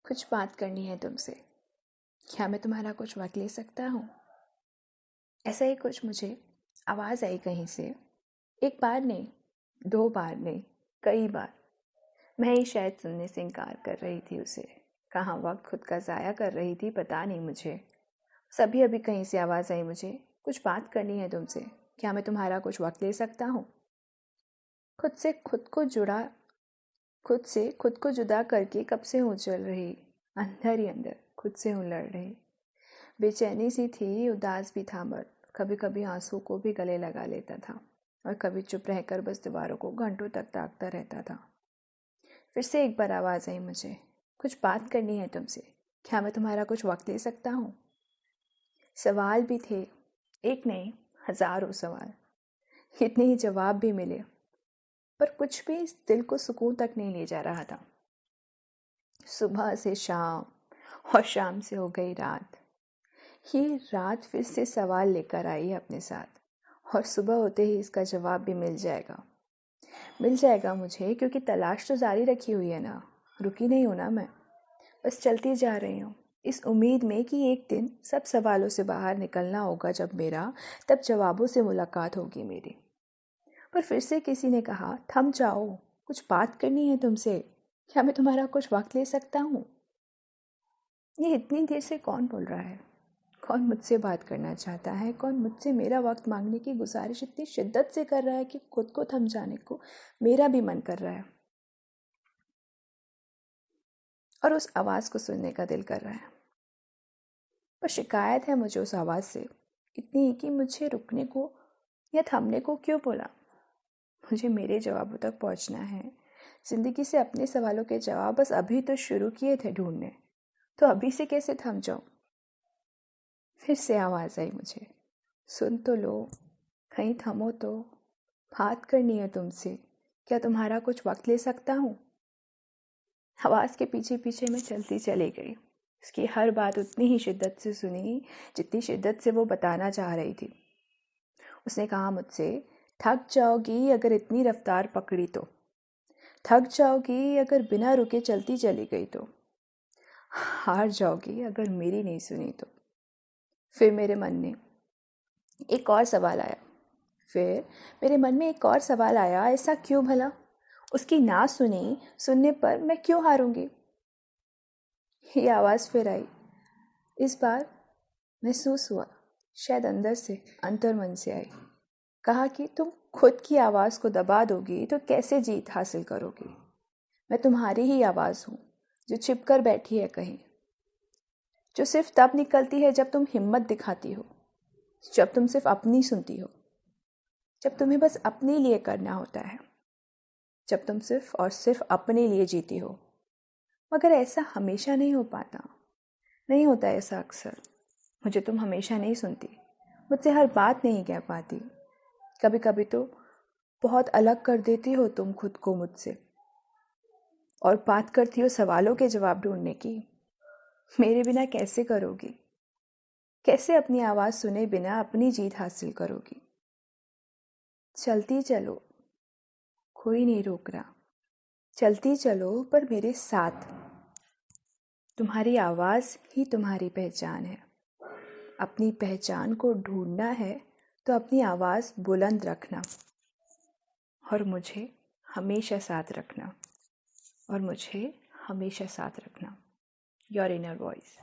कुछ बात करनी है तुमसे। क्या मैं तुम्हारा कुछ वक्त ले सकता हूँ? ऐसा ही कुछ मुझे आवाज़ आई कहीं से। एक बार नहीं, दो बार नहीं, कई बार। मैं ही शायद सुनने से इनकार कर रही थी उसे। कहाँ वक्त खुद का ज़ाया कर रही थी पता नहीं मुझे। सभी अभी कहीं से आवाज़ आई मुझे, कुछ बात करनी है तुमसे। क्या मैं तुम्हारा कुछ वक्त ले सकता हूँ? खुद से खुद को जुदा करके कब से हूँ चल रही, अंदर ही अंदर खुद से हूँ लड़ रही। बेचैनी सी थी, उदास भी था मर्द। कभी कभी आंसू को भी गले लगा लेता था और कभी चुप रहकर बस दीवारों को घंटों तक ताकता रहता था। फिर से एक बार आवाज़ आई मुझे, कुछ बात करनी है तुमसे। क्या मैं तुम्हारा कुछ वक्त ले सकता हूँ? सवाल भी थे, एक नहीं हजारों सवाल। इतने ही जवाब भी मिले, पर कुछ भी इस दिल को सुकून तक नहीं ले जा रहा था। सुबह से शाम और शाम से हो गई रात। ये रात फिर से सवाल लेकर आई है अपने साथ, और सुबह होते ही इसका जवाब भी मिल जाएगा मुझे, क्योंकि तलाश तो जारी रखी हुई है ना। रुकी नहीं हूँ ना मैं, बस चलती जा रही हूँ इस उम्मीद में कि एक दिन सब सवालों से बाहर निकलना होगा जब मेरा, तब जवाबों से मुलाकात होगी मेरी। पर फिर से किसी ने कहा, थम जाओ, कुछ बात करनी है तुमसे। क्या मैं तुम्हारा कुछ वक्त ले सकता हूँ? ये इतनी देर से कौन बोल रहा है? कौन मुझसे बात करना चाहता है? कौन मुझसे मेरा वक्त मांगने की गुजारिश इतनी शिद्दत से कर रहा है कि खुद को थम जाने को मेरा भी मन कर रहा है, और उस आवाज़ को सुनने का दिल कर रहा है। पर शिकायत है मुझे उस आवाज़ से इतनी कि मुझे रुकने को या थमने को क्यों बोला। मुझे मेरे जवाबों तक पहुंचना है। जिंदगी से अपने सवालों के जवाब बस अभी तो शुरू किए थे ढूंढने, तो अभी से कैसे थम जाऊं? फिर से आवाज़ आई मुझे, सुन तो लो, कहीं थमो तो, बात करनी है तुमसे। क्या तुम्हारा कुछ वक्त ले सकता हूँ? आवाज़ के पीछे पीछे मैं चलती चली गई। उसकी हर बात उतनी ही शिद्दत से सुनी जितनी शिद्दत से वो बताना चाह रही थी। उसने कहा मुझसे, थक जाओगी अगर इतनी रफ्तार पकड़ी तो, थक जाओगी अगर बिना रुके चलती चली गई तो, हार जाओगी अगर मेरी नहीं सुनी तो। फिर मेरे मन में एक और सवाल आया ऐसा क्यों भला? उसकी ना सुनने पर मैं क्यों हारूंगी? ये आवाज़ फिर आई। इस बार महसूस हुआ, शायद अंदर से, अंतर्मन से आई। कहा कि तुम खुद की आवाज़ को दबा दोगी तो कैसे जीत हासिल करोगी? मैं तुम्हारी ही आवाज़ हूँ, जो छिप कर बैठी है कहीं, जो सिर्फ तब निकलती है जब तुम हिम्मत दिखाती हो, जब तुम सिर्फ अपनी सुनती हो, जब तुम्हें बस अपने लिए करना होता है, जब तुम सिर्फ और सिर्फ अपने लिए जीती हो। मगर ऐसा हमेशा नहीं हो पाता, नहीं होता ऐसा अक्सर। मुझे तुम हमेशा नहीं सुनती, मुझसे हर बात नहीं कह पाती। कभी कभी तो बहुत अलग कर देती हो तुम खुद को मुझसे, और बात करती हो सवालों के जवाब ढूंढने की। मेरे बिना कैसे करोगी? कैसे अपनी आवाज़ सुने बिना अपनी जीत हासिल करोगी? चलती चलो, कोई नहीं रोक रहा। चलती चलो पर मेरे साथ। तुम्हारी आवाज़ ही तुम्हारी पहचान है। अपनी पहचान को ढूंढना है तो अपनी आवाज़ बुलंद रखना, और मुझे हमेशा साथ रखना, Your inner voice.